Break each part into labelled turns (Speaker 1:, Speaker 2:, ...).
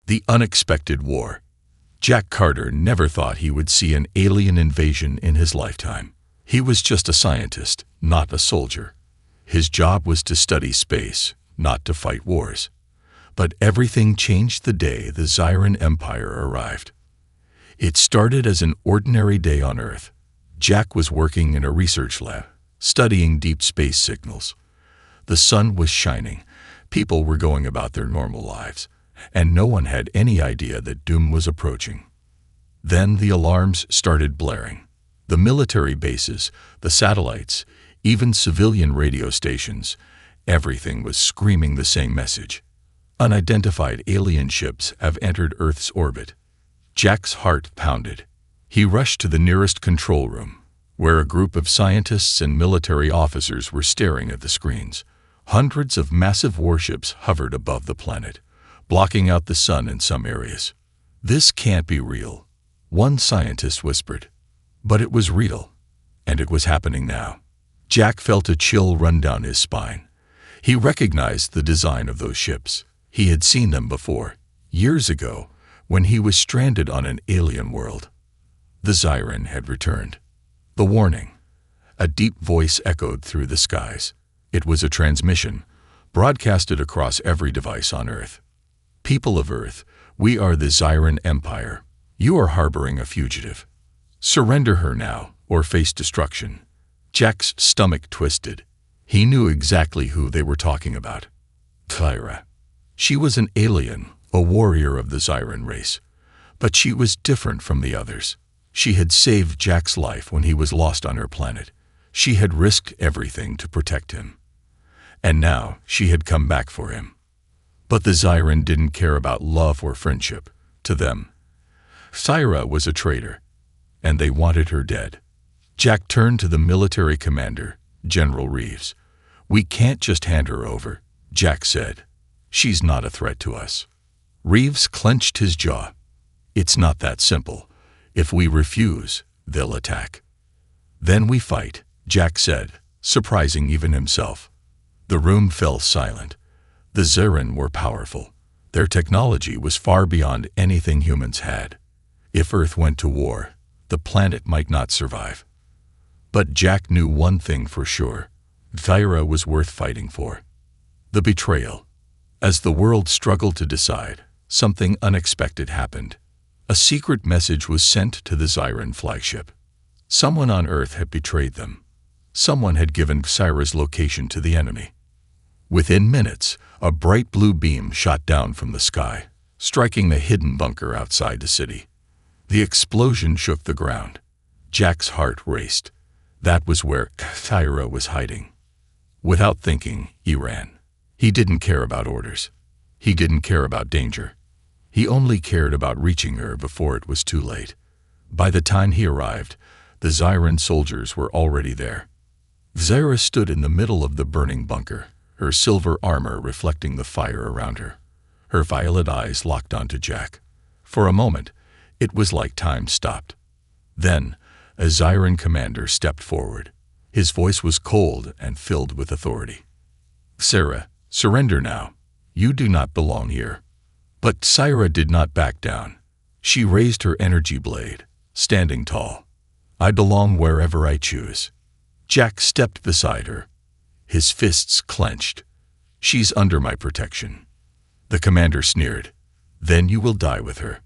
Speaker 1: The unexpected war. Jack Carter never thought he would see an alien invasion in his lifetime. He was just a scientist, not a soldier. His job was to study space, not to fight wars. But everything changed the day the Zyran Empire arrived. It started as an ordinary day on Earth. Jack was working in a research lab, studying deep space signals. The sun was shining, people were going about their normal lives, and no one had any idea that doom was approaching. Then the alarms started blaring. The military bases, the satellites, even civilian radio stations, everything was screaming the same message. Unidentified alien ships have entered Earth's orbit. Jack's heart pounded. He rushed to the nearest control room, where a group of scientists and military officers were staring at the screens. Hundreds of massive warships hovered above the planet, blocking out the sun in some areas. "This can't be real," one scientist whispered. But it was real, and it was happening now. Jack felt a chill run down his spine. He recognized the design of those ships. He had seen them before, years ago, when he was stranded on an alien world. The Zyran had returned. The warning. A deep voice echoed through the skies. It was a transmission, broadcasted across every device on Earth. "People of Earth, we are the Zyran Empire. You are harboring a fugitive. Surrender her now, or face destruction." Jack's stomach twisted. He knew exactly who they were talking about. Tyra. She was an alien, a warrior of the Zyran race. But she was different from the others. She had saved Jack's life when he was lost on her planet. She had risked everything to protect him. And now she had come back for him. But the Zyran didn't care about love or friendship. To them, Tyra was a traitor, and they wanted her dead. Jack turned to the military commander, General Reeves. "We can't just hand her over," Jack said. "She's not a threat to us." Reeves clenched his jaw. "It's not that simple. If we refuse, they'll attack." "Then we fight," Jack said, surprising even himself. The room fell silent. The Zyran were powerful. Their technology was far beyond anything humans had. If Earth went to war, the planet might not survive. But Jack knew one thing for sure. Tyra was worth fighting for. The betrayal. As the world struggled to decide, something unexpected happened. A secret message was sent to the Zyran flagship. Someone on Earth had betrayed them. Someone had given Tyra's location to the enemy. Within minutes, a bright blue beam shot down from the sky, striking the hidden bunker outside the city. The explosion shook the ground. Jack's heart raced. That was where Tyra was hiding. Without thinking, he ran. He didn't care about orders. He didn't care about danger. He only cared about reaching her before it was too late. By the time he arrived, the Zyran soldiers were already there. Tyra stood in the middle of the burning bunker, her silver armor reflecting the fire around her. Her violet eyes locked onto Jack. For a moment, it was like time stopped. Then, a Zyran commander stepped forward. His voice was cold and filled with authority. "Tyra, surrender now. You do not belong here." But Tyra did not back down. She raised her energy blade, standing tall. "I belong wherever I choose." Jack stepped beside her. His fists clenched. "She's under my protection." The commander sneered. "Then you will die with her."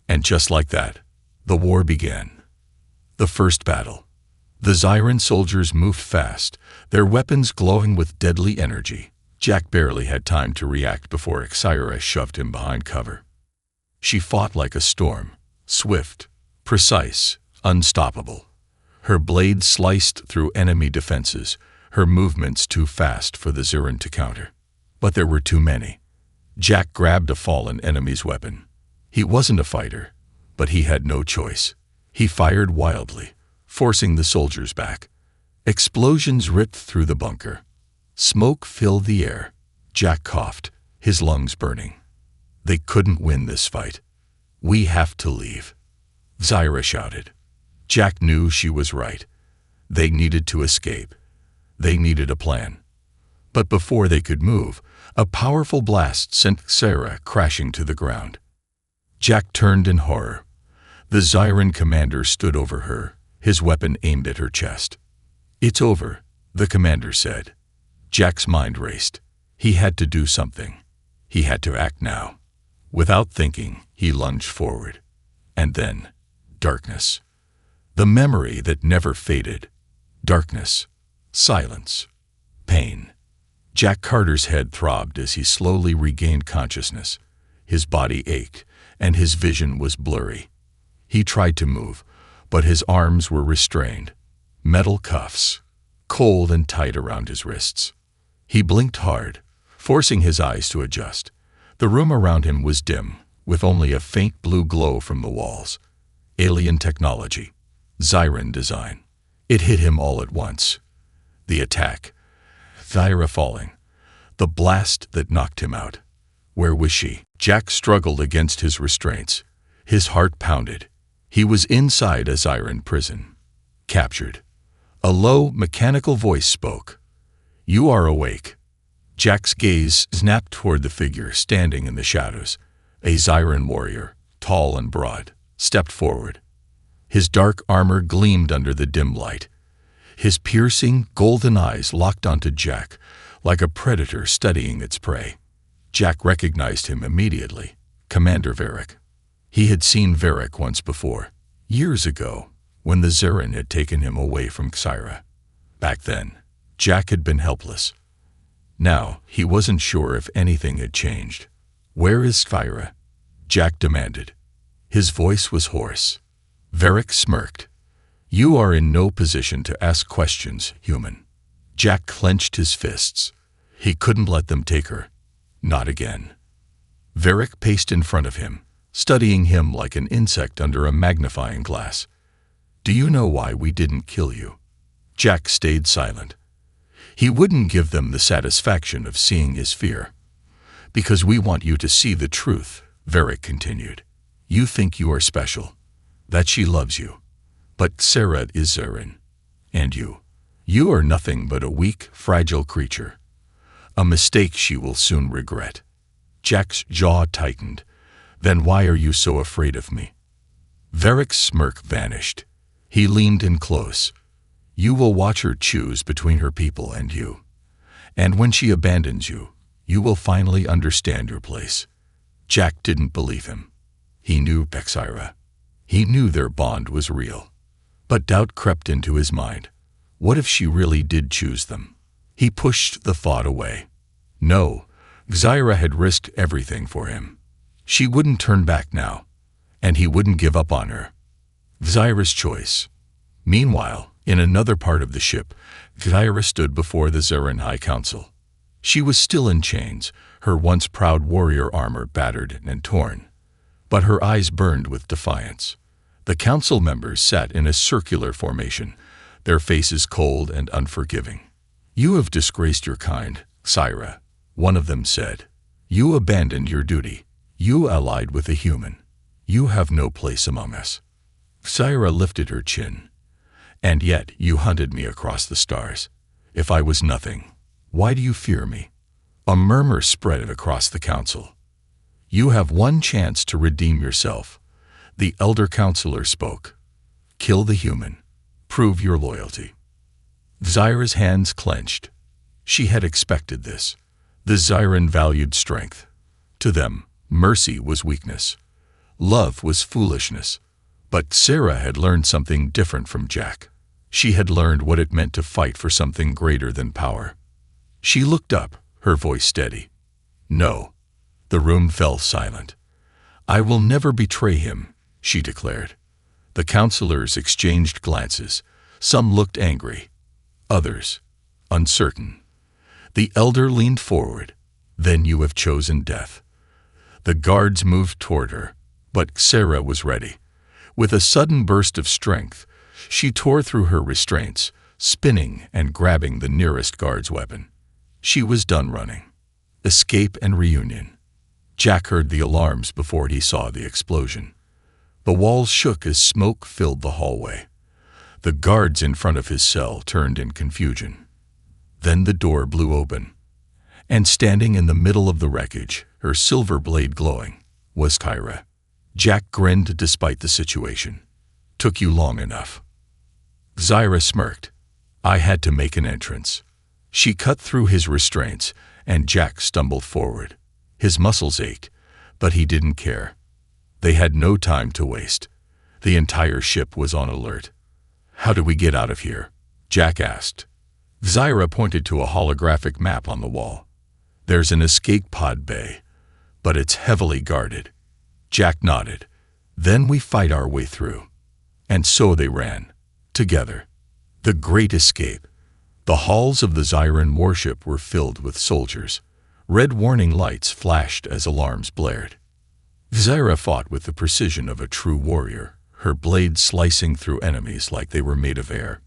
Speaker 1: And just like that, the war began. The first battle. The Zyran soldiers moved fast, their weapons glowing with deadly energy. Jack barely had time to react before Tyra shoved him behind cover. She fought like a storm, swift, precise, unstoppable. Her blade sliced through enemy defenses, her movements too fast for the Zyran to counter. But there were too many. Jack grabbed a fallen enemy's weapon. He wasn't a fighter, but he had no choice. He fired wildly, forcing the soldiers back. Explosions ripped through the bunker. Smoke filled the air. Jack coughed, his lungs burning. They couldn't win this fight. "We have to leave," Tyra shouted. Jack knew she was right. They needed to escape. They needed a plan. But before they could move, a powerful blast sent Tyra crashing to the ground. Jack turned in horror. The Zyran commander stood over her, his weapon aimed at her chest. "It's over," the commander said. Jack's mind raced. He had to do something. He had to act now. Without thinking, he lunged forward. And then, darkness. The memory that never faded. Darkness. Silence. Pain. Jack Carter's head throbbed as he slowly regained consciousness. His body ached, and his vision was blurry. He tried to move, but his arms were restrained. Metal cuffs, cold and tight around his wrists. He blinked hard, forcing his eyes to adjust. The room around him was dim, with only a faint blue glow from the walls. Alien technology. Zyran design. It hit him all at once. The attack. Thyra falling. The blast that knocked him out. Where was she? Jack struggled against his restraints. His heart pounded. He was inside a Zyran prison. Captured. A low, mechanical voice spoke. "You are awake." Jack's gaze snapped toward the figure standing in the shadows. A Zyran warrior, tall and broad, stepped forward. His dark armor gleamed under the dim light. His piercing, golden eyes locked onto Jack, like a predator studying its prey. Jack recognized him immediately. Commander Varric. He had seen Varric once before, years ago, when the Zyran had taken him away from Xyra. Back then, Jack had been helpless. Now, he wasn't sure if anything had changed. "Where is Xyra?" Jack demanded. His voice was hoarse. Varric smirked. "You are in no position to ask questions, human." Jack clenched his fists. He couldn't let them take her. Not again. Varric paced in front of him, studying him like an insect under a magnifying glass. "Do you know why we didn't kill you?" Jack stayed silent. He wouldn't give them the satisfaction of seeing his fear. "Because we want you to see the truth," Varric continued. "You think you are special, that she loves you. But Xyra is Zyran. And you are nothing but a weak, fragile creature. A mistake she will soon regret." Jack's jaw tightened. "Then why are you so afraid of me?" Varric's smirk vanished. He leaned in close. "You will watch her choose between her people and you. And when she abandons you, you will finally understand your place." Jack didn't believe him. He knew Xyra. He knew their bond was real. But doubt crept into his mind. What if she really did choose them? He pushed the thought away. No, Xyra had risked everything for him. She wouldn't turn back now, and he wouldn't give up on her. Xyra's choice. Meanwhile, in another part of the ship, Xyra stood before the Zyran High Council. She was still in chains, her once proud warrior armor battered and torn. But her eyes burned with defiance. The council members sat in a circular formation, their faces cold and unforgiving. "You have disgraced your kind, Xyra," one of them said. "You abandoned your duty. You allied with a human. You have no place among us." Xyra lifted her chin. "And yet you hunted me across the stars. If I was nothing, why do you fear me?" A murmur spread across the council. "You have one chance to redeem yourself," the elder counselor spoke. "Kill the human. Prove your loyalty." Xyra's hands clenched. She had expected this. The Zyran valued strength. To them, mercy was weakness. Love was foolishness. But Xyra had learned something different from Jack. She had learned what it meant to fight for something greater than power. She looked up, her voice steady. "No." The room fell silent. "I will never betray him," she declared. The counselors exchanged glances. Some looked angry, others uncertain. The elder leaned forward. "Then you have chosen death." The guards moved toward her, but Xyra was ready. With a sudden burst of strength, she tore through her restraints, spinning and grabbing the nearest guard's weapon. She was done running. Escape and reunion. Jack heard the alarms before he saw the explosion. The walls shook as smoke filled the hallway. The guards in front of his cell turned in confusion. Then the door blew open, and standing in the middle of the wreckage, her silver blade glowing, was Xyra. Jack grinned despite the situation. Took you long enough. Zyra smirked. I had to make an entrance. She cut through his restraints, and Jack stumbled forward. His muscles ached, but he didn't care. They had no time to waste. The entire ship was on alert. How do we get out of here? Jack asked. Zyra pointed to a holographic map on the wall. There's an escape pod bay, but it's heavily guarded. Jack nodded. Then we fight our way through. And so they ran, together. The Great Escape. The halls of the Zyran warship were filled with soldiers. Red warning lights flashed as alarms blared. Zyra fought with the precision of a true warrior, her blade slicing through enemies like they were made of air.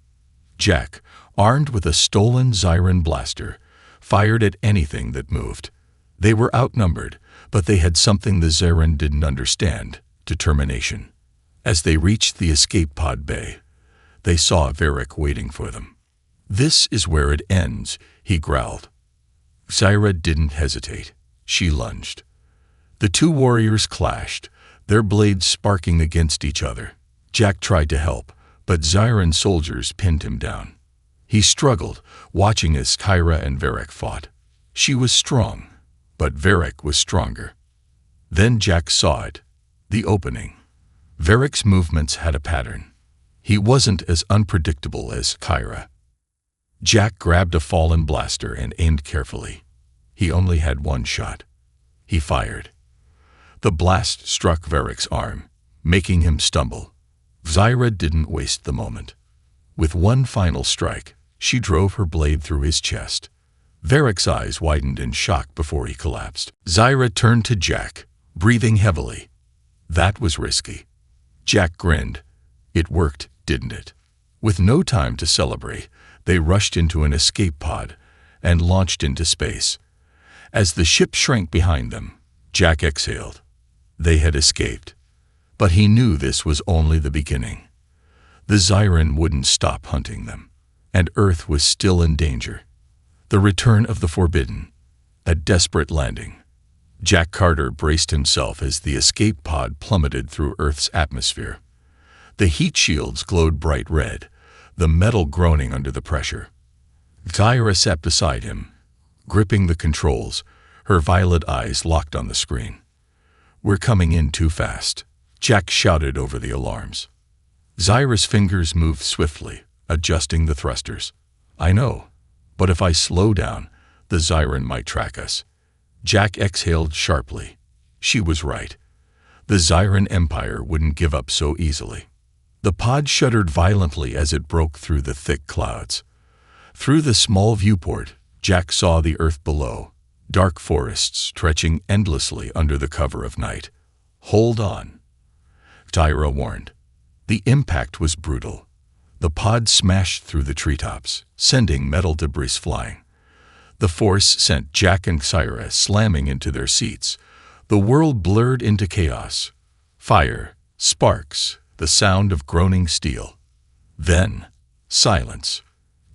Speaker 1: Jack, armed with a stolen Zyran blaster, fired at anything that moved. They were outnumbered, but they had something the Zyran didn't understand: determination. As they reached the escape pod bay, they saw Varric waiting for them. This is where it ends, he growled. Zyra didn't hesitate. She lunged. The two warriors clashed, their blades sparking against each other. Jack tried to help, but Zyran soldiers pinned him down. He struggled, watching as Kyra and Varric fought. She was strong, but Varric was stronger. Then Jack saw it, the opening. Varric's movements had a pattern. He wasn't as unpredictable as Kyra. Jack grabbed a fallen blaster and aimed carefully. He only had one shot. He fired. The blast struck Varric's arm, making him stumble. Zyra didn't waste the moment. With one final strike, she drove her blade through his chest. Varric's eyes widened in shock before he collapsed. Zyra turned to Jack, breathing heavily. That was risky. Jack grinned. It worked, didn't it? With no time to celebrate, they rushed into an escape pod and launched into space. As the ship shrank behind them, Jack exhaled. They had escaped. But he knew this was only the beginning. The Zyran wouldn't stop hunting them, and Earth was still in danger. The return of the Forbidden, a desperate landing. Jack Carter braced himself as the escape pod plummeted through Earth's atmosphere. The heat shields glowed bright red, the metal groaning under the pressure. Zyra sat beside him, gripping the controls, her violet eyes locked on the screen. We're coming in too fast, Jack shouted over the alarms. Zyra's fingers moved swiftly, adjusting the thrusters. I know, but if I slow down, the Zyran might track us. Jack exhaled sharply. She was right. The Zyran Empire wouldn't give up so easily. The pod shuddered violently as it broke through the thick clouds. Through the small viewport, Jack saw the earth below, dark forests stretching endlessly under the cover of night. Hold on, Zyra warned. The impact was brutal. The pod smashed through the treetops, sending metal debris flying. The force sent Jack and Zyra slamming into their seats. The world blurred into chaos. Fire, sparks, the sound of groaning steel. Then, silence.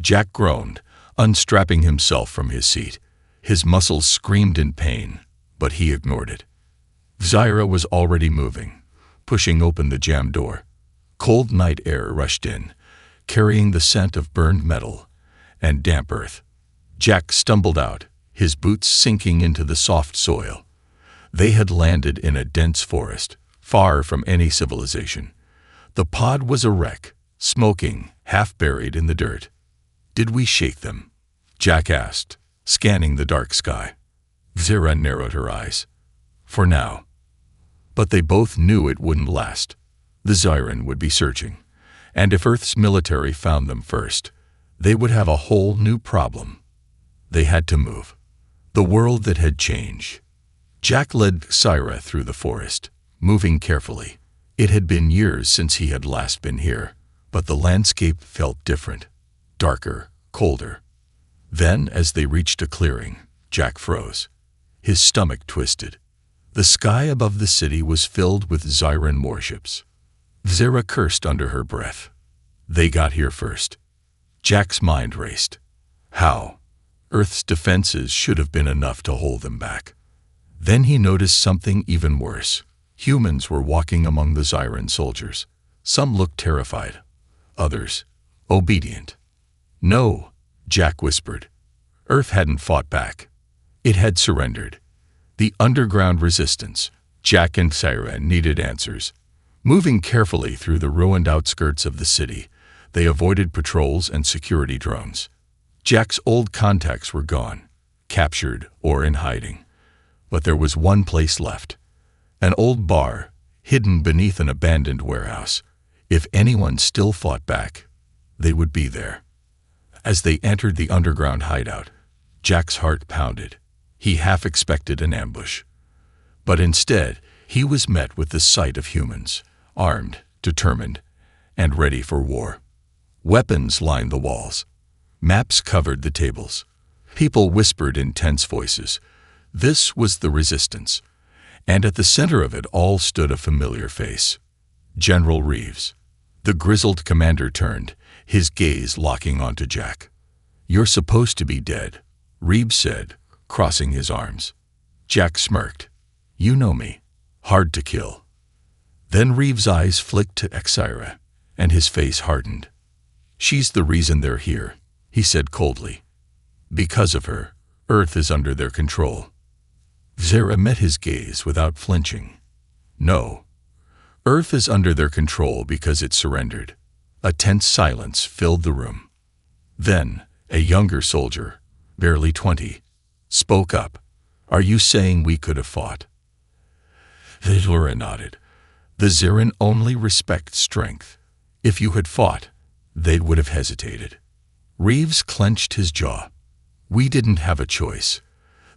Speaker 1: Jack groaned, unstrapping himself from his seat. His muscles screamed in pain, but he ignored it. Zyra was already moving, pushing open the jammed door. Cold night air rushed in, carrying the scent of burned metal and damp earth. Jack stumbled out, his boots sinking into the soft soil. They had landed in a dense forest, far from any civilization. The pod was a wreck, smoking, half buried in the dirt. Did we shake them? Jack asked, scanning the dark sky. Zyra narrowed her eyes. For now. But they both knew it wouldn't last. The Zyran would be searching, and if Earth's military found them first, they would have a whole new problem. They had to move. The world that had changed. Jack led Zyra through the forest, moving carefully. It had been years since he had last been here, but the landscape felt different, darker, colder. Then, as they reached a clearing, Jack froze. His stomach twisted. The sky above the city was filled with Zyran warships. Zyra cursed under her breath. They got here first. Jack's mind raced. How? Earth's defenses should have been enough to hold them back. Then he noticed something even worse. Humans were walking among the Zyran soldiers. Some looked terrified, others obedient. "No," Jack whispered. Earth hadn't fought back. It had surrendered. The underground resistance. Jack and Syra needed answers. Moving carefully through the ruined outskirts of the city, they avoided patrols and security drones. Jack's old contacts were gone, captured or in hiding. But there was one place left. An old bar, hidden beneath an abandoned warehouse. If anyone still fought back, they would be there. As they entered the underground hideout, Jack's heart pounded. He half expected an ambush. But instead, he was met with the sight of humans, armed, determined, and ready for war. Weapons lined the walls. Maps covered the tables. People whispered in tense voices. This was the resistance. And at the center of it all stood a familiar face. General Reeves. The grizzled commander turned, his gaze locking onto Jack. "You're supposed to be dead," Reeves said, crossing his arms. Jack smirked. "You know me. Hard to kill." Then Reeves' eyes flicked to Exira, and his face hardened. "She's the reason they're here," he said coldly. "Because of her, Earth is under their control." Zara met his gaze without flinching. "No. Earth is under their control because it surrendered." A tense silence filled the room. Then, a younger soldier, barely 20, spoke up. "Are you saying we could have fought?" Zara nodded. "The Zirin only respect strength. If you had fought, they would have hesitated." Reeves clenched his jaw. "We didn't have a choice.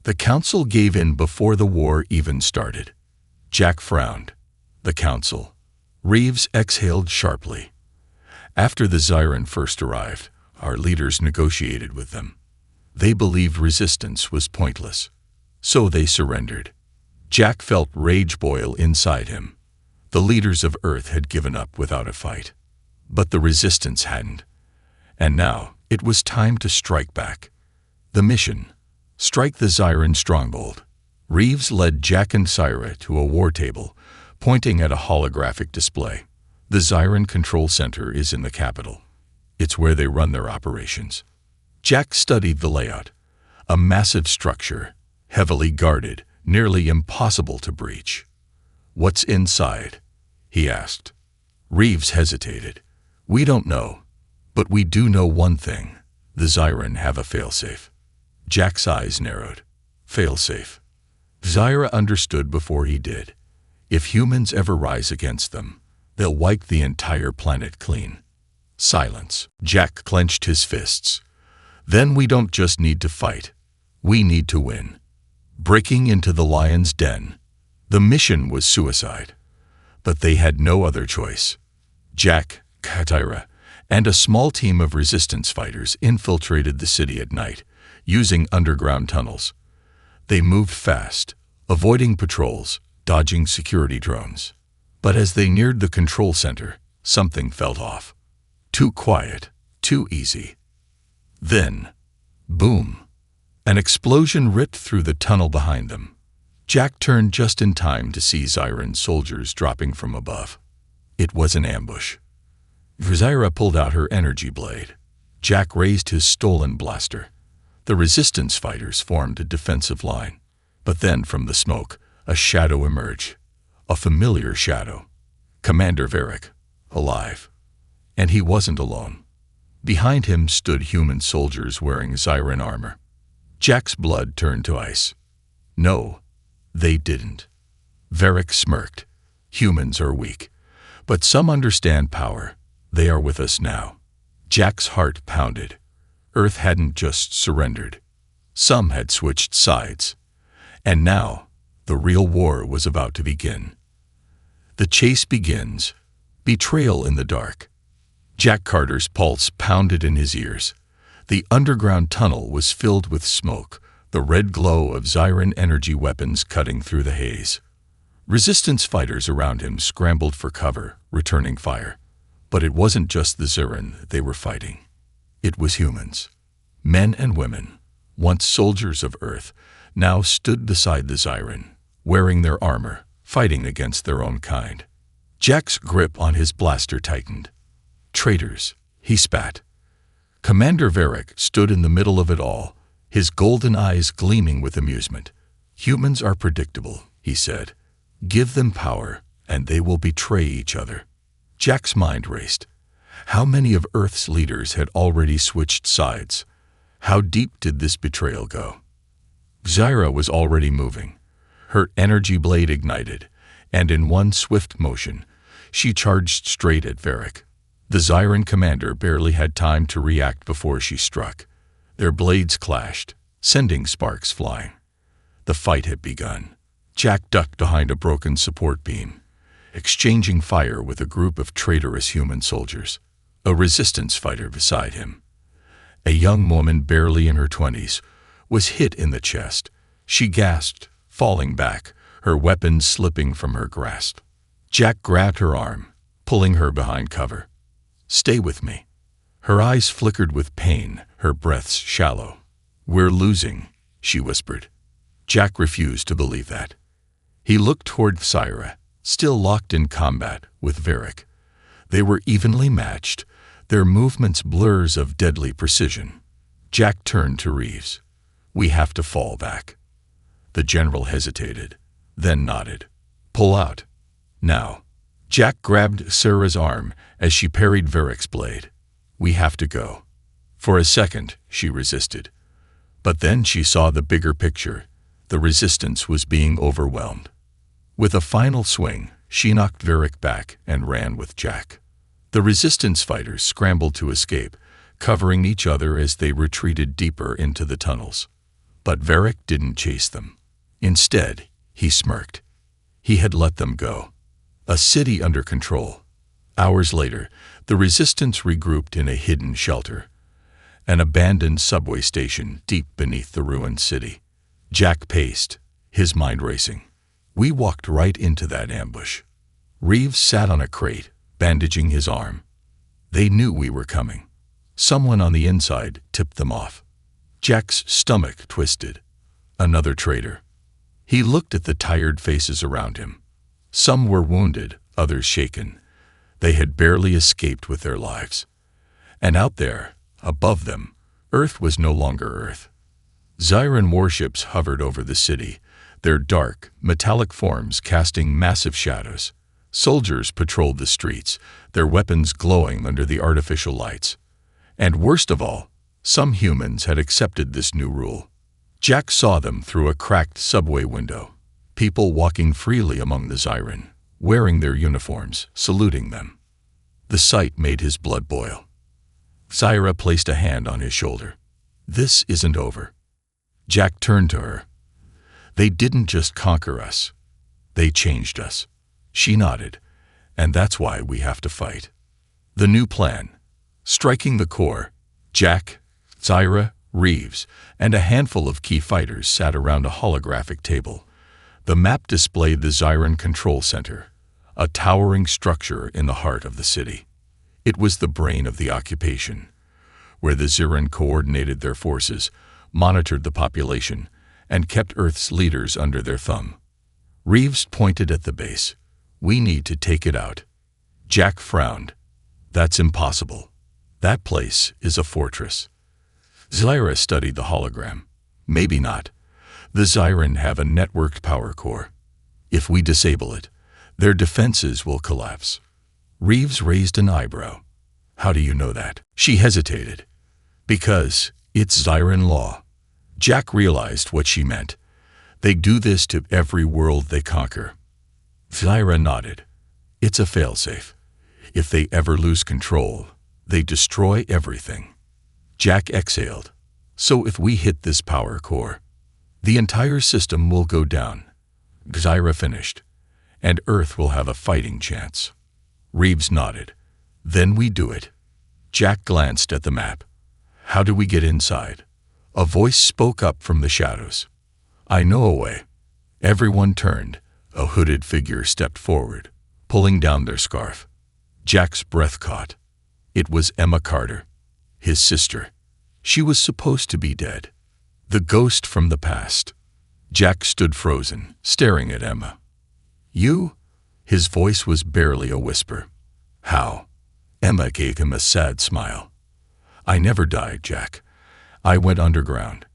Speaker 1: The council gave in before the war even started." Jack frowned. "The council." Reeves exhaled sharply. "After the Zyran first arrived, our leaders negotiated with them. They believed resistance was pointless. So they surrendered." Jack felt rage boil inside him. The leaders of Earth had given up without a fight. But the resistance hadn't. And now, it was time to strike back. The mission: strike the Zyran stronghold. Reeves led Jack and Syra to a war table, pointing at a holographic display. "The Zyran Control Center is in the capital. It's where they run their operations." Jack studied the layout. A massive structure, heavily guarded, nearly impossible to breach. "What's inside?" he asked. Reeves hesitated. "We don't know, but we do know one thing. The Zyran have a failsafe." Jack's eyes narrowed. Failsafe. Zyra understood before he did. If humans ever rise against them, they'll wipe the entire planet clean. Silence. Jack clenched his fists. "Then we don't just need to fight. We need to win." Breaking into the lion's den. The mission was suicide. But they had no other choice. Jack, Katira, and a small team of resistance fighters infiltrated the city at night, using underground tunnels. They moved fast, avoiding patrols, dodging security drones. But as they neared the control center, something felt off. Too quiet, too easy. Then, boom! An explosion ripped through the tunnel behind them. Jack turned just in time to see Zyran soldiers dropping from above. It was an ambush. Zyra pulled out her energy blade. Jack raised his stolen blaster. The resistance fighters formed a defensive line. But then from the smoke, a shadow emerged. A familiar shadow. Commander Varric, alive. And he wasn't alone. Behind him stood human soldiers wearing Zyran armor. Jack's blood turned to ice. No, they didn't. Varric smirked. Humans are weak. But some understand power. They are with us now. Jack's heart pounded. Earth hadn't just surrendered. Some had switched sides. And now, the real war was about to begin. The chase begins. Betrayal in the dark. Jack Carter's pulse pounded in his ears. The underground tunnel was filled with smoke, the red glow of Zyran energy weapons cutting through the haze. Resistance fighters around him scrambled for cover, returning fire. But it wasn't just the Zyran they were fighting. It was humans. Men and women, once soldiers of Earth, now stood beside the Zyran, wearing their armor, fighting against their own kind. Jack's grip on his blaster tightened. Traitors, he spat. Commander Varric stood in the middle of it all, his golden eyes gleaming with amusement. Humans are predictable, he said. Give them power, and they will betray each other. Jack's mind raced. How many of Earth's leaders had already switched sides? How deep did this betrayal go? Zyra was already moving. Her energy blade ignited, and in one swift motion, she charged straight at Varric. The Zyran commander barely had time to react before she struck. Their blades clashed, sending sparks flying. The fight had begun. Jack ducked behind a broken support beam, exchanging fire with a group of traitorous human soldiers. A resistance fighter beside him, a young woman barely in her 20s, was hit in the chest. She gasped, falling back, her weapon slipping from her grasp. Jack grabbed her arm, pulling her behind cover. Stay with me. Her eyes flickered with pain, her breaths shallow. We're losing, she whispered. Jack refused to believe that. He looked toward Zyra, still locked in combat with Varric. They were evenly matched, their movements blurs of deadly precision. Jack turned to Reeves. We have to fall back. The general hesitated, then nodded. Pull out. Now. Jack grabbed Sarah's arm as she parried Varric's blade. We have to go. For a second, she resisted. But then she saw the bigger picture. The resistance was being overwhelmed. With a final swing, she knocked Varric back and ran with Jack. The resistance fighters scrambled to escape, covering each other as they retreated deeper into the tunnels. But Varric didn't chase them. Instead, he smirked. He had let them go. A city under control. Hours later, the resistance regrouped in a hidden shelter, an abandoned subway station deep beneath the ruined city. Jack paced, his mind racing. We walked right into that ambush. Reeves sat on a crate, bandaging his arm. They knew we were coming. Someone on the inside tipped them off. Jack's stomach twisted. Another traitor. He looked at the tired faces around him. Some were wounded, others shaken. They had barely escaped with their lives. And out there, above them, Earth was no longer Earth. Zyran warships hovered over the city, their dark, metallic forms casting massive shadows. Soldiers patrolled the streets, their weapons glowing under the artificial lights. And worst of all, some humans had accepted this new rule. Jack saw them through a cracked subway window. People walking freely among the Zyran, wearing their uniforms, saluting them. The sight made his blood boil. Zyra placed a hand on his shoulder. This isn't over. Jack turned to her. They didn't just conquer us. They changed us. She nodded, and that's why we have to fight. The new plan. Striking the core, Jack, Zyra, Reeves, and a handful of key fighters sat around a holographic table. The map displayed the Zyran Control Center, a towering structure in the heart of the city. It was the brain of the occupation, where the Zyran coordinated their forces, monitored the population, and kept Earth's leaders under their thumb. Reeves pointed at the base. We need to take it out. Jack frowned. That's impossible. That place is a fortress. Zyra studied the hologram. Maybe not. The Zyran have a networked power core. If we disable it, their defenses will collapse. Reeves raised an eyebrow. How do you know that? She hesitated. Because it's Zyran law. Jack realized what she meant. They do this to every world they conquer. Zyra nodded. It's a failsafe. If they ever lose control, they destroy everything. Jack exhaled. So if we hit this power core, the entire system will go down. Zyra finished. And Earth will have a fighting chance. Reeves nodded. Then we do it. Jack glanced at the map. How do we get inside? A voice spoke up from the shadows. I know a way. Everyone turned. A hooded figure stepped forward, pulling down their scarf. Jack's breath caught. It was Emma Carter, his sister. She was supposed to be dead. The ghost from the past. Jack stood frozen, staring at Emma. You? His voice was barely a whisper. How? Emma gave him a sad smile. I never died, Jack. I went underground.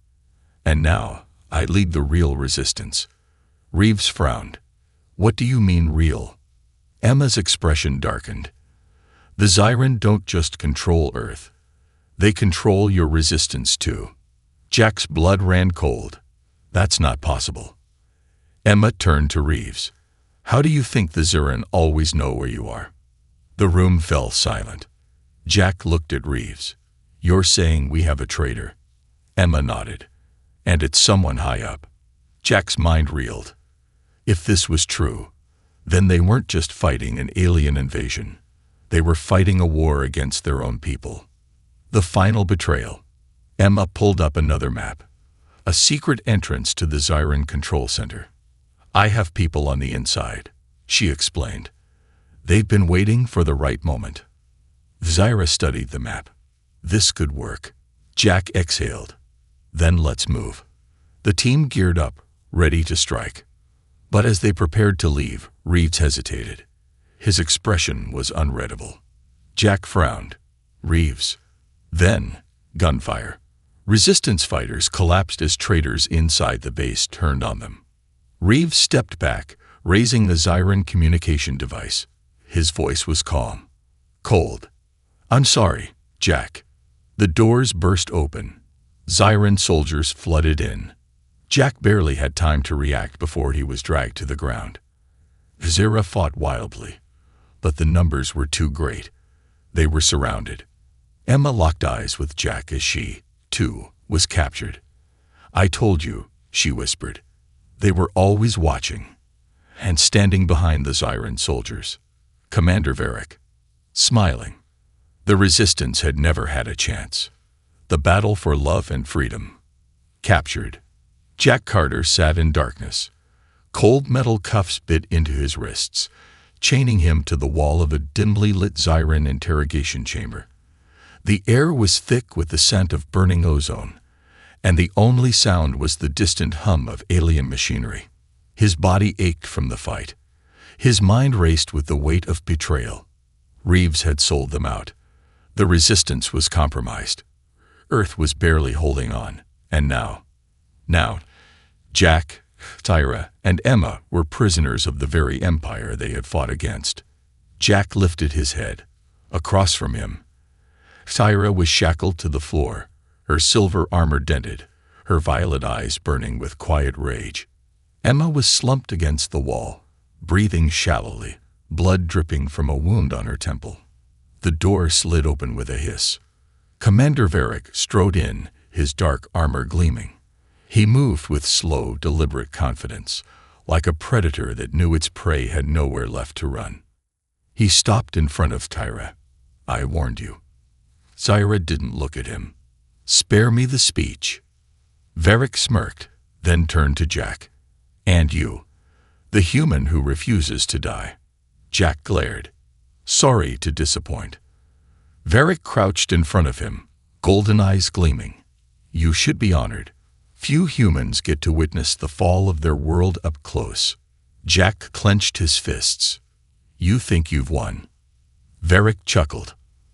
Speaker 1: And now, I lead the real resistance. Reeves frowned. What do you mean real? Emma's expression darkened. The Zyran don't just control Earth. They control your resistance too. Jack's blood ran cold. That's not possible. Emma turned to Reeves. How do you think the Zyran always know where you are? The room fell silent. Jack looked at Reeves. You're saying we have a traitor? Emma nodded. And it's someone high up. Jack's mind reeled. If this was true, then they weren't just fighting an alien invasion. They were fighting a war against their own people. The final betrayal. Emma pulled up another map. A secret entrance to the Zyran control center. I have people on the inside, she explained. They've been waiting for the right moment. Zyra studied the map. This could work. Jack exhaled. Then let's move. The team geared up, ready to strike. But as they prepared to leave, Reeves hesitated. His expression was unreadable. Jack frowned. Reeves. Then, gunfire. Resistance fighters collapsed as traitors inside the base turned on them. Reeves stepped back, raising the Zyran communication device. His voice was calm. Cold. I'm sorry, Jack. The doors burst open. Zyran soldiers flooded in. Jack barely had time to react before he was dragged to the ground. Zyra fought wildly, but the numbers were too great. They were surrounded. Emma locked eyes with Jack as she, too, was captured. I told you, she whispered. They were always watching. And standing behind the Zyran soldiers, Commander Varric, smiling. The resistance had never had a chance. The battle for love and freedom. Captured. Jack Carter sat in darkness. Cold metal cuffs bit into his wrists, chaining him to the wall of a dimly lit Zyran interrogation chamber. The air was thick with the scent of burning ozone, and the only sound was the distant hum of alien machinery. His body ached from the fight. His mind raced with the weight of betrayal. Reeves had sold them out. The resistance was compromised. Earth was barely holding on, and now, Jack, Tyra, and Emma were prisoners of the very empire they had fought against. Jack lifted his head. Across from him, Tyra was shackled to the floor, her silver armor dented, her violet eyes burning with quiet rage. Emma was slumped against the wall, breathing shallowly, blood dripping from a wound on her temple. The door slid open with a hiss. Commander Varric strode in, his dark armor gleaming. He moved with slow, deliberate confidence, like a predator that knew its prey had nowhere left to run. He stopped in front of Tyra. I warned you. Zyra didn't look at him. Spare me the speech. Varric smirked, then turned to Jack. And you, the human who refuses to die. Jack glared. Sorry to disappoint. Varric crouched in front of him, golden eyes gleaming. You should be honored. Few humans get to witness the fall of their world up close. Jack clenched his fists. You think you've won. Varric chuckled.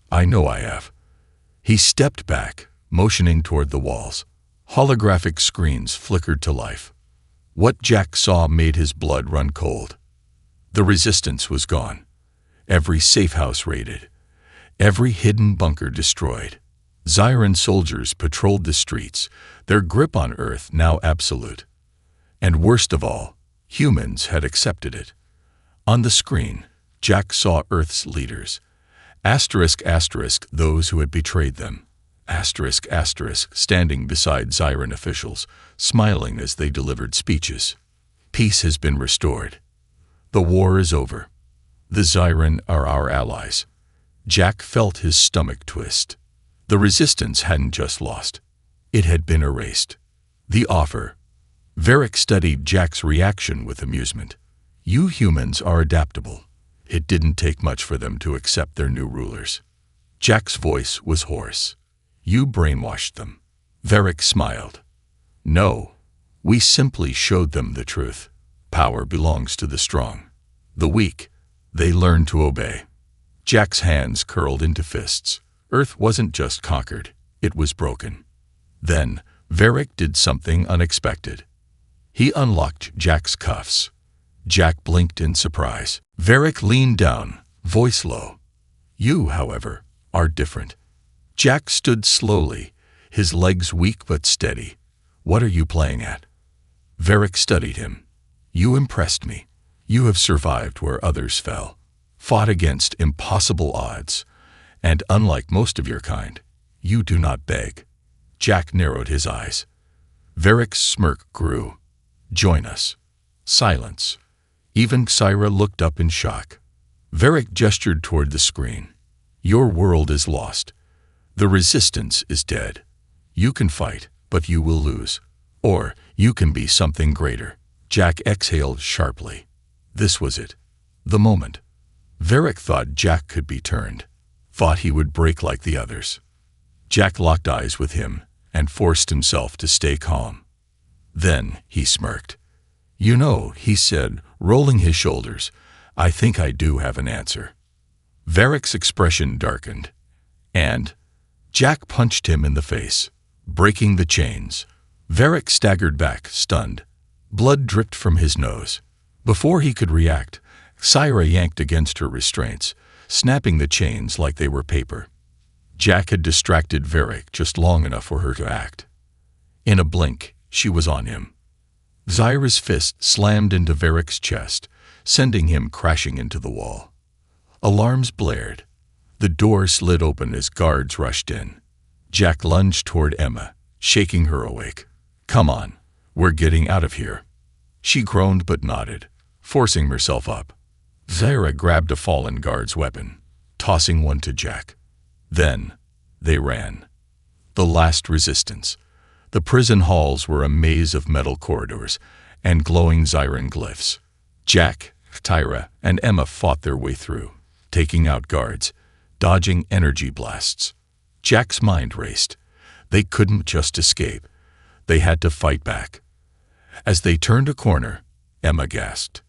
Speaker 1: I know I have. He stepped back, motioning toward the walls. Holographic screens flickered to life. What Jack saw made his blood run cold. The resistance was gone. Every safe house raided. Every hidden bunker destroyed. Zyran soldiers patrolled the streets, their grip on Earth now absolute. And worst of all, humans had accepted it. On the screen, Jack saw Earth's leaders. Asterisk, those who had betrayed them. Asterisk, standing beside Zyran officials, smiling as they delivered speeches. Peace has been restored. The war is over. The Zyran are our allies. Jack felt his stomach twist. The resistance hadn't just lost. It had been erased. The offer. Varric studied Jack's reaction with amusement. You humans are adaptable. It didn't take much for them to accept their new rulers. Jack's voice was hoarse. You brainwashed them. Varric smiled. No, we simply showed them the truth. Power belongs to the strong. The weak, they learned to obey. Jack's hands curled into fists. Earth wasn't just conquered, it was broken. Then, Varric did something unexpected. He unlocked Jack's cuffs. Jack blinked in surprise. Varric leaned down, voice low. You, however, are different. Jack stood slowly, his legs weak but steady. What are you playing at? Varric studied him. You impressed me. You have survived where others fell, fought against impossible odds, and unlike most of your kind, you do not beg. Jack narrowed his eyes. Varric's smirk grew. Join us. Silence. Even Xyra looked up in shock. Varric gestured toward the screen. Your world is lost. The resistance is dead. You can fight, but you will lose. Or you can be something greater. Jack exhaled sharply. This was it. The moment. Varric thought Jack could be turned. Thought he would break like the others. Jack locked eyes with him and forced himself to stay calm. Then he smirked. You know, he said, rolling his shoulders, I think I do have an answer. Varric's expression darkened. And Jack punched him in the face, breaking the chains. Varric staggered back, stunned. Blood dripped from his nose. Before he could react, Xyra yanked against her restraints, snapping the chains like they were paper. Jack had distracted Varric just long enough for her to act. In a blink, she was on him. Xyra's fist slammed into Varric's chest, sending him crashing into the wall. Alarms blared. The door slid open as guards rushed in. Jack lunged toward Emma, shaking her awake. Come on, we're getting out of here. She groaned but nodded, forcing herself up. Xyra grabbed a fallen guard's weapon, tossing one to Jack. Then, they ran. The last resistance. The prison halls were a maze of metal corridors and glowing Xyran glyphs. Jack, Tyra, and Emma fought their way through, taking out guards, dodging energy blasts. Jack's mind raced. They couldn't just escape. They had to fight back. As they turned a corner, Emma gasped.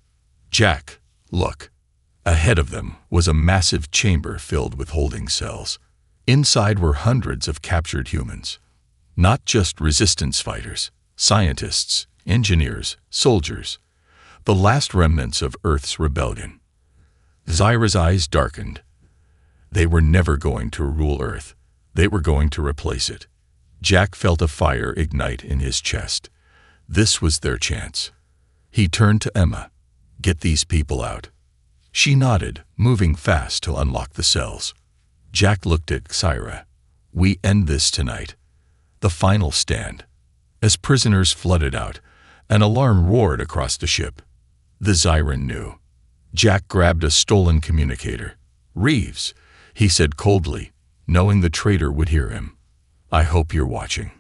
Speaker 1: Jack, look. Ahead of them was a massive chamber filled with holding cells. Inside were hundreds of captured humans. Not just resistance fighters, scientists, engineers, soldiers. The last remnants of Earth's rebellion. Xyra's eyes darkened. They were never going to rule Earth. They were going to replace it. Jack felt a fire ignite in his chest. This was their chance. He turned to Emma. Get these people out. She nodded, moving fast to unlock the cells. Jack looked at Xyra. We end this tonight. The final stand. As prisoners flooded out, an alarm roared across the ship. The Xyran knew. Jack grabbed a stolen communicator. Reeves, he said coldly, knowing the traitor would hear him. I hope you're watching.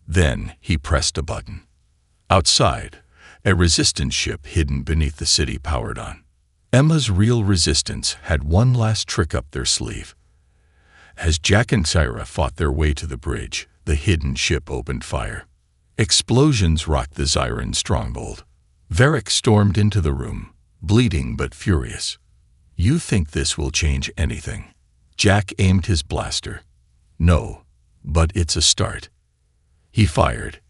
Speaker 1: Then he pressed a button. Outside, a resistance ship hidden beneath the city powered on. Emma's real resistance had one last trick up their sleeve. As Jack and Xyra fought their way to the bridge, the hidden ship opened fire. Explosions rocked the Xyran stronghold. Varric stormed into the room, bleeding but furious. You think this will change anything? Jack aimed his blaster. No, but it's a start. He fired.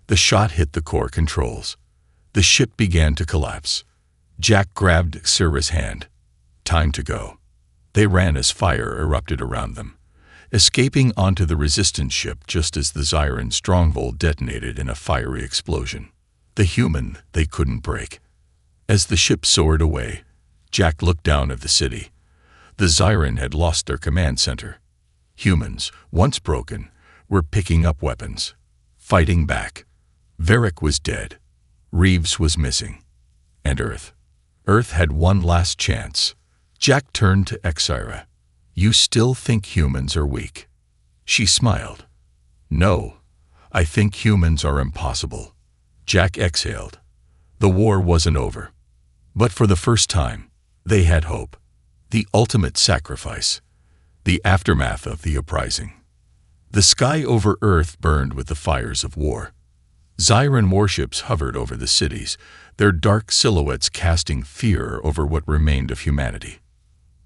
Speaker 1: The shot hit the core controls. The ship began to collapse. Jack grabbed Xyra's hand. Time to go. They ran as fire erupted around them, escaping onto the resistance ship just as the Xyran stronghold detonated in a fiery explosion. The human they couldn't break. As the ship soared away, Jack looked down at the city. The Xyran had lost their command center. Humans, once broken, were picking up weapons, fighting back. Varric was dead. Reeves was missing. And Earth. Earth had one last chance. Jack turned to Xyra. You still think humans are weak? She smiled. No, I think humans are impossible. Jack exhaled. The war wasn't over. But for the first time, they had hope. The ultimate sacrifice. The aftermath of the uprising. The sky over Earth burned with the fires of war. Zyran warships hovered over the cities, their dark silhouettes casting fear over what remained of humanity.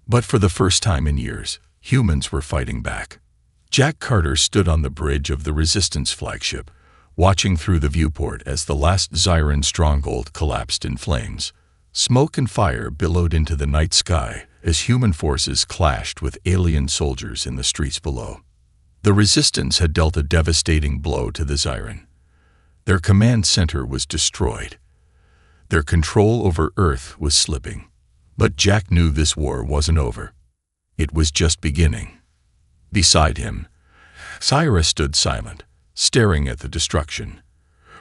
Speaker 1: But for the first time in years, humans were fighting back. Jack Carter stood on the bridge of the Resistance flagship, watching through the viewport as the last Zyran stronghold collapsed in flames. Smoke and fire billowed into the night sky as human forces clashed with alien soldiers in the streets below. The Resistance had dealt a devastating blow to the Zyran. Their command center was destroyed. Their control over Earth was slipping. But Jack knew this war wasn't over. It was just beginning. Beside him, Syra stood silent, staring at the destruction.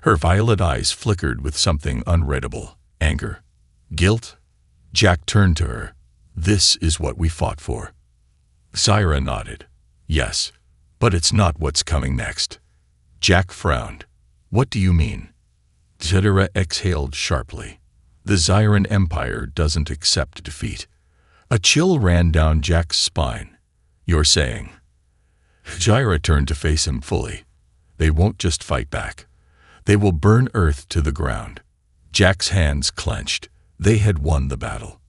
Speaker 1: Her violet eyes flickered with something unreadable. Anger? Guilt? Jack turned to her. "This is what we fought for." Syra nodded. "Yes, but it's not what's coming next." Jack frowned. "What do you mean?" Syra exhaled sharply. "The Zyran Empire doesn't accept defeat." A chill ran down Jack's spine. "You're saying?" Syra turned to face him fully. "They won't just fight back. They will burn Earth to the ground." Jack's hands clenched. They had won the battle.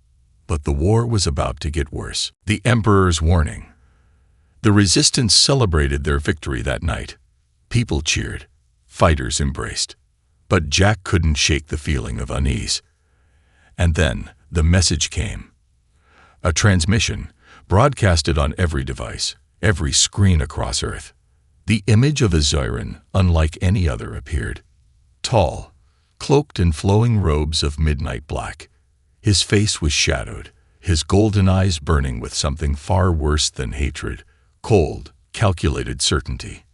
Speaker 1: But the war was about to get worse. The Emperor's warning. The Resistance celebrated their victory that night. People cheered. Fighters embraced. But Jack couldn't shake the feeling of unease. And then the message came. A transmission, broadcasted on every device, every screen across Earth. The image of a Zyran, unlike any other, appeared. Tall, cloaked in flowing robes of midnight black. His face was shadowed, his golden eyes burning with something far worse than hatred, cold, calculated certainty.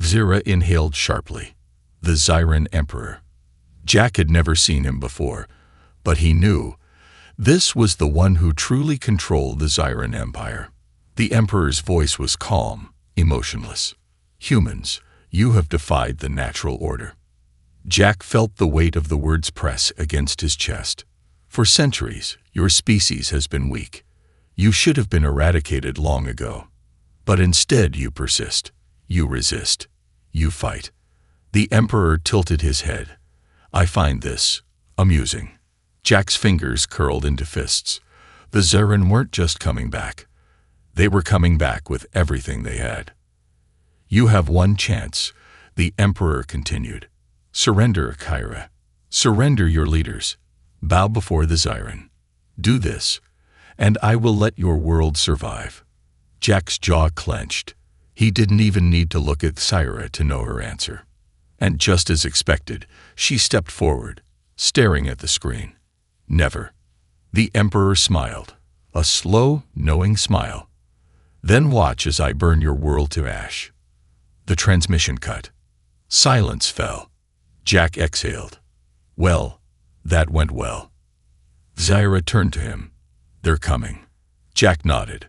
Speaker 1: Syra inhaled sharply. The Zyran Emperor. Jack had never seen him before, but he knew this was the one who truly controlled the Zyran Empire. The Emperor's voice was calm, emotionless. "Humans, you have defied the natural order." Jack felt the weight of the words press against his chest. "For centuries, your species has been weak. You should have been eradicated long ago. But instead you persist. You resist. You fight." The Emperor tilted his head. "I find this amusing." Jack's fingers curled into fists. The Zyran weren't just coming back. They were coming back with everything they had. "You have one chance," the Emperor continued. "Surrender, Kyra. Surrender your leaders. Bow before the Zyran. Do this, and I will let your world survive." Jack's jaw clenched. He didn't even need to look at Syra to know her answer. And just as expected, she stepped forward, staring at the screen. "Never." The Emperor smiled, a slow, knowing smile. "Then watch as I burn your world to ash." The transmission cut. Silence fell. Jack exhaled. "Well, that went well." Syra turned to him. "They're coming." Jack nodded.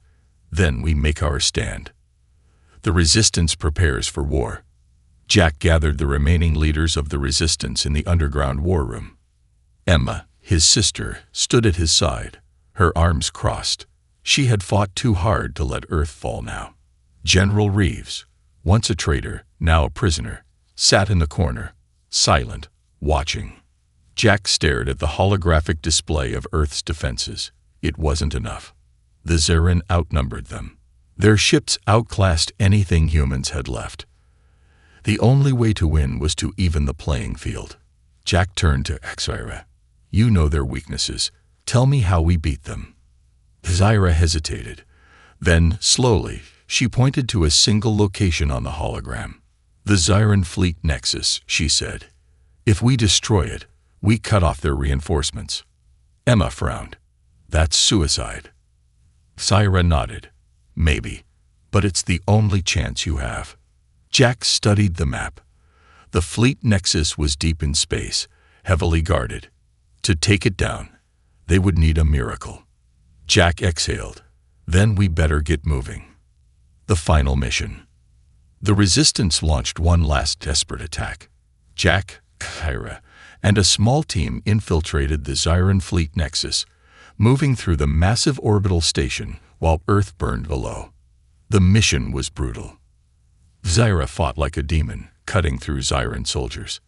Speaker 1: "Then we make our stand." The Resistance prepares for war. Jack gathered the remaining leaders of the Resistance in the underground war room. Emma, his sister, stood at his side, her arms crossed. She had fought too hard to let Earth fall now. General Reeves, once a traitor, now a prisoner, sat in the corner, silent, watching. Jack stared at the holographic display of Earth's defenses. It wasn't enough. The Zyran outnumbered them. Their ships outclassed anything humans had left. The only way to win was to even the playing field. Jack turned to Syra. "You know their weaknesses. Tell me how we beat them." Syra hesitated. Then, slowly, she pointed to a single location on the hologram. "The Zyran Fleet Nexus," she said. "If we destroy it, we cut off their reinforcements." Emma frowned. "That's suicide." Syra nodded. "Maybe, but it's the only chance you have." Jack studied the map. The Fleet Nexus was deep in space, heavily guarded. To take it down, they would need a miracle. Jack exhaled. "Then we better get moving." The final mission. The Resistance launched one last desperate attack. Jack, Kyra, and a small team infiltrated the Zyran Fleet Nexus, moving through the massive orbital station while Earth burned below. The mission was brutal. Syra fought like a demon, cutting through Zyran soldiers.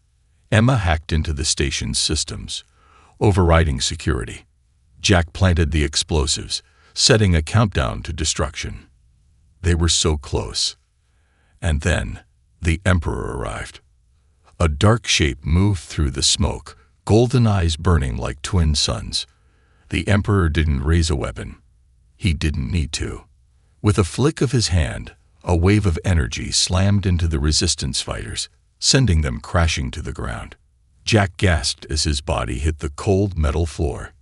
Speaker 1: Emma hacked into the station's systems, overriding security. Jack planted the explosives, setting a countdown to destruction. They were so close. And then, the Emperor arrived. A dark shape moved through the smoke, golden eyes burning like twin suns. The Emperor didn't raise a weapon. He didn't need to. With a flick of his hand, a wave of energy slammed into the resistance fighters, sending them crashing to the ground. Jack gasped as his body hit the cold metal floor.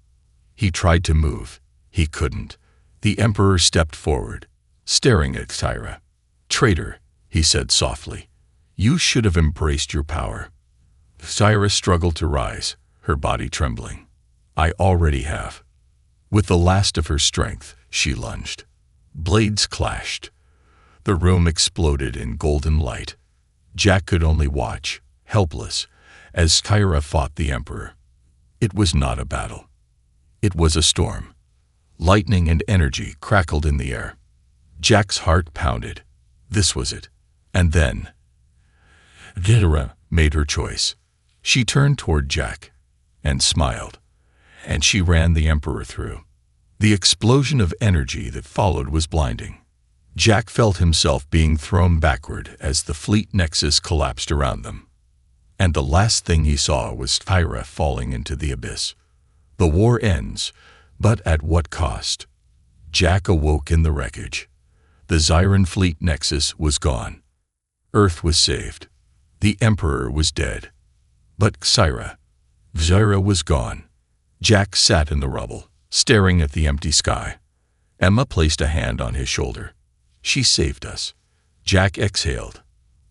Speaker 1: He tried to move. He couldn't. The Emperor stepped forward, staring at Kyra. "Traitor," he said softly. "You should have embraced your power." Kyra struggled to rise, her body trembling. "I already have." With the last of her strength, she lunged. Blades clashed. The room exploded in golden light. Jack could only watch, helpless, as Kyra fought the Emperor. It was not a battle. It was a storm. Lightning and energy crackled in the air. Jack's heart pounded. This was it. And then Kyra made her choice. She turned toward Jack and smiled, and she ran the Emperor through. The explosion of energy that followed was blinding. Jack felt himself being thrown backward as the fleet nexus collapsed around them. And the last thing he saw was Kyra falling into the abyss. The war ends, but at what cost? Jack awoke in the wreckage. The Zyran fleet nexus was gone. Earth was saved. The Emperor was dead. But Kyra was gone. Jack sat in the rubble, staring at the empty sky. Emma placed a hand on his shoulder. "She saved us." Jack exhaled.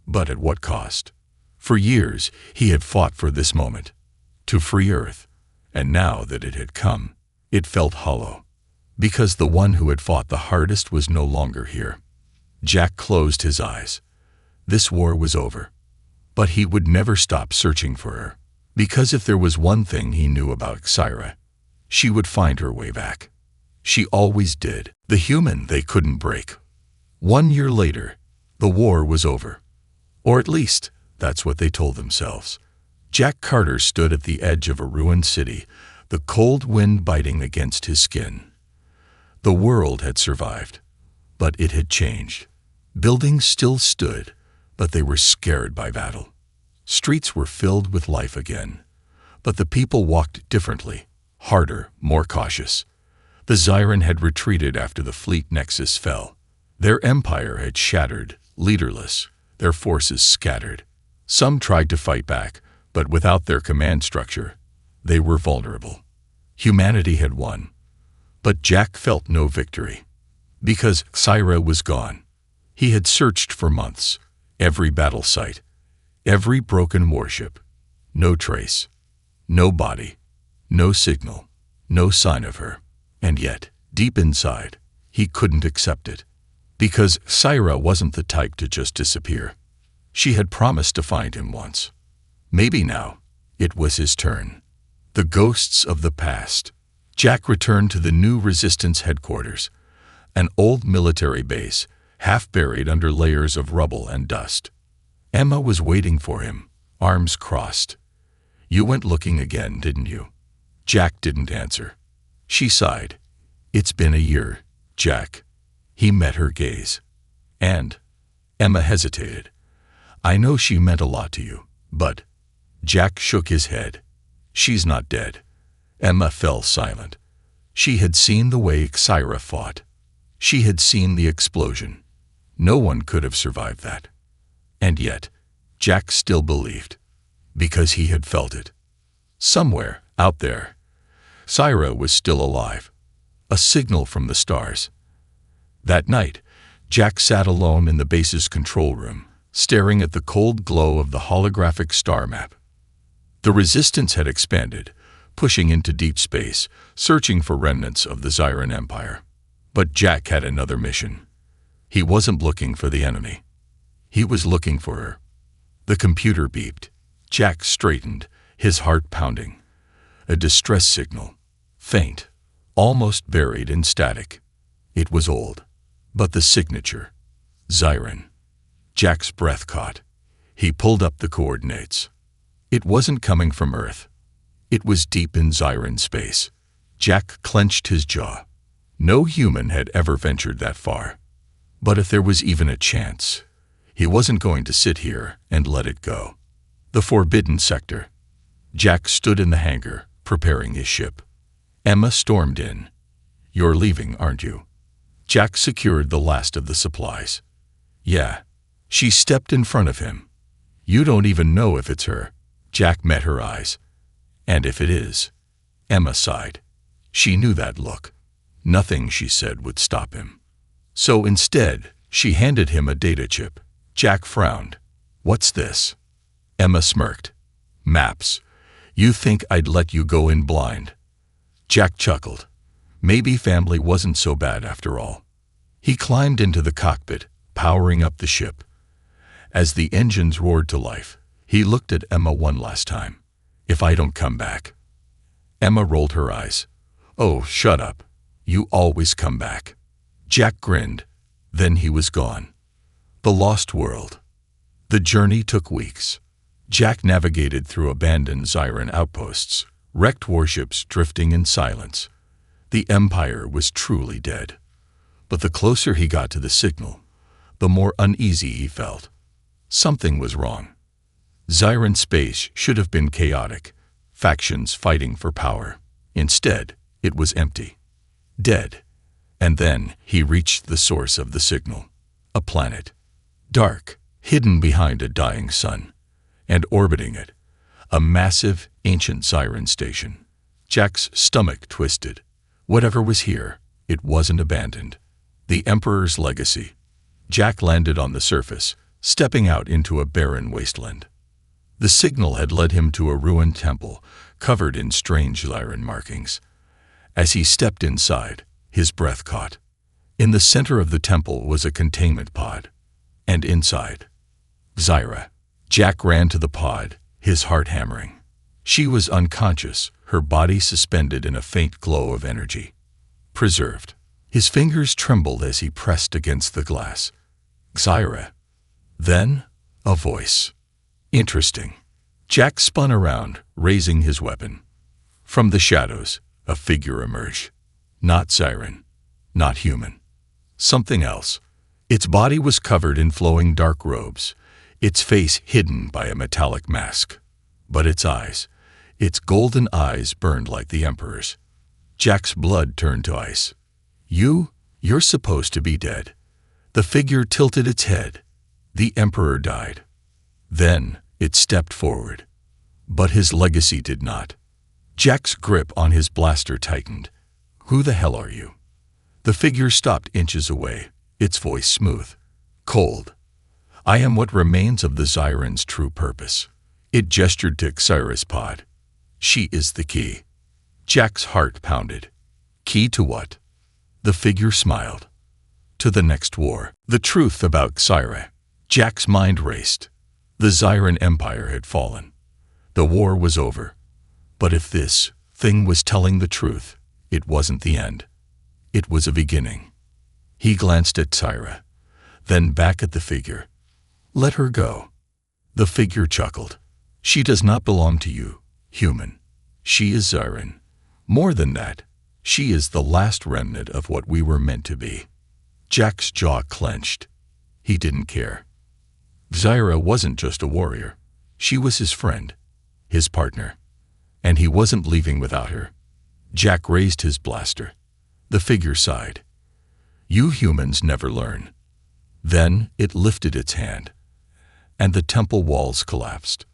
Speaker 1: But at what cost? For years, he had fought for this moment, to free Earth, and now that it had come, it felt hollow, because the one who had fought the hardest was no longer here. Jack closed his eyes. This war was over, but he would never stop searching for her, because if there was one thing he knew about Kyra, she would find her way back. She always did. The human they couldn't break. 1 year later, the war was over. Or at least, that's what they told themselves. Jack Carter stood at the edge of a ruined city, the cold wind biting against his skin. The world had survived, but it had changed. Buildings still stood, but they were scared by battle. Streets were filled with life again, but the people walked differently, harder, more cautious. The Zyran had retreated after the fleet nexus fell. Their empire had shattered, leaderless, their forces scattered. Some tried to fight back, but without their command structure, they were vulnerable. Humanity had won, but Jack felt no victory. Because Kyra was gone. He had searched for months, every battle site, every broken warship. No trace, no body, no signal, no sign of her. And yet, deep inside, he couldn't accept it. Because Kyra wasn't the type to just disappear. She had promised to find him once. Maybe now, it was his turn. The ghosts of the past. Jack returned to the new Resistance headquarters, an old military base, half buried under layers of rubble and dust. Emma was waiting for him, arms crossed. "You went looking again, didn't you?" Jack didn't answer. She sighed. "It's been a year, Jack." He met her gaze. "And?" Emma hesitated. "I know she meant a lot to you, but—" Jack shook his head. "She's not dead." Emma fell silent. She had seen the way Kyra fought. She had seen the explosion. No one could have survived that. And yet, Jack still believed, because he had felt it. Somewhere, out there, Kyra was still alive. A signal from the stars. That night, Jack sat alone in the base's control room, staring at the cold glow of the holographic star map. The Resistance had expanded, pushing into deep space, searching for remnants of the Zyran Empire. But Jack had another mission. He wasn't looking for the enemy. He was looking for her. The computer beeped. Jack straightened, his heart pounding. A distress signal. Faint, almost buried in static. It was old. But the signature. Zyran. Jack's breath caught. He pulled up the coordinates. It wasn't coming from Earth. It was deep in Zyran space. Jack clenched his jaw. No human had ever ventured that far. But if there was even a chance, he wasn't going to sit here and let it go. The forbidden sector. Jack stood in the hangar, preparing his ship. Emma stormed in. "You're leaving, aren't you?" Jack secured the last of the supplies. "Yeah." She stepped in front of him. "You don't even know if it's her." Jack met her eyes. "And if it is?" Emma sighed. She knew that look. Nothing she said would stop him. So instead, she handed him a data chip. Jack frowned. "What's this?" Emma smirked. "Maps. You think I'd let you go in blind?" Jack chuckled. Maybe family wasn't so bad after all. He climbed into the cockpit, powering up the ship. As the engines roared to life, he looked at Emma one last time. "If I don't come back." Emma rolled her eyes. "Oh, shut up. You always come back." Jack grinned. Then he was gone. The lost world. The journey took weeks. Jack navigated through abandoned Zyran outposts, wrecked warships drifting in silence. The Empire was truly dead. But the closer he got to the signal, the more uneasy he felt. Something was wrong. Zyran space should have been chaotic, factions fighting for power. Instead, it was empty. Dead. And then he reached the source of the signal. A planet. Dark, hidden behind a dying sun. And orbiting it, a massive, ancient Zyran station. Jack's stomach twisted. Whatever was here, it wasn't abandoned. The Emperor's legacy. Jack landed on the surface, stepping out into a barren wasteland. The signal had led him to a ruined temple, covered in strange Zyran markings. As he stepped inside, his breath caught. In the center of the temple was a containment pod. And inside, Zyra. Jack ran to the pod, his heart hammering. She was unconscious, her body suspended in a faint glow of energy. Preserved. His fingers trembled as he pressed against the glass. Zyra. Then, a voice. Interesting. Jack spun around, raising his weapon. From the shadows, a figure emerged. Not Zyran. Not human. Something else. Its body was covered in flowing dark robes, its face hidden by a metallic mask. But its golden eyes burned like the Emperor's. Jack's blood turned to ice. You're supposed to be dead." The figure tilted its head. The Emperor died. Then it stepped forward. But his legacy did not. Jack's grip on his blaster tightened. "Who the hell are you?" The figure stopped inches away, its voice smooth. Cold. "I am what remains of the Zyran's true purpose." It gestured to Xyra's pod. "She is the key." Jack's heart pounded. "Key to what?" The figure smiled. "To the next war." The truth about Xyra. Jack's mind raced. The Zyran Empire had fallen. The war was over. But if this thing was telling the truth, it wasn't the end. It was a beginning. He glanced at Xyra, then back at the figure. "Let her go." The figure chuckled. "She does not belong to you, human. She is Zyran. More than that, she is the last remnant of what we were meant to be." Jack's jaw clenched. He didn't care. Zyra wasn't just a warrior. She was his friend, his partner. And he wasn't leaving without her. Jack raised his blaster. The figure sighed. "You humans never learn." Then it lifted its hand, and the temple walls collapsed.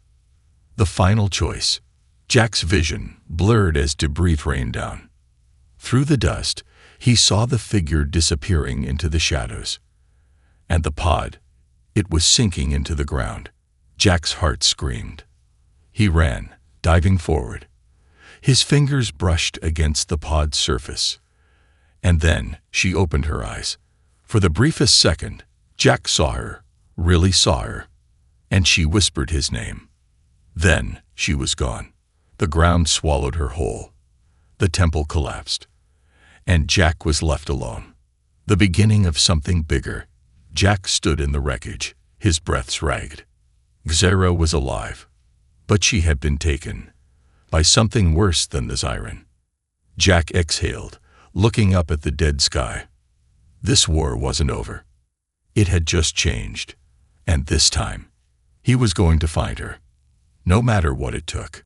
Speaker 1: The final choice. Jack's vision blurred as debris rained down. Through the dust, he saw the figure disappearing into the shadows. And the pod, it was sinking into the ground. Jack's heart screamed. He ran, diving forward. His fingers brushed against the pod's surface. And then she opened her eyes. For the briefest second, Jack saw her, really saw her, and she whispered his name. Then she was gone. The ground swallowed her whole. The temple collapsed, and Jack was left alone. The beginning of something bigger. Jack stood in the wreckage, his breath ragged. Xera was alive, But she had been taken by something worse than the siren. Jack exhaled, looking up at the dead sky. This war wasn't over. It had just changed. And this time, he was going to find her, no matter what it took.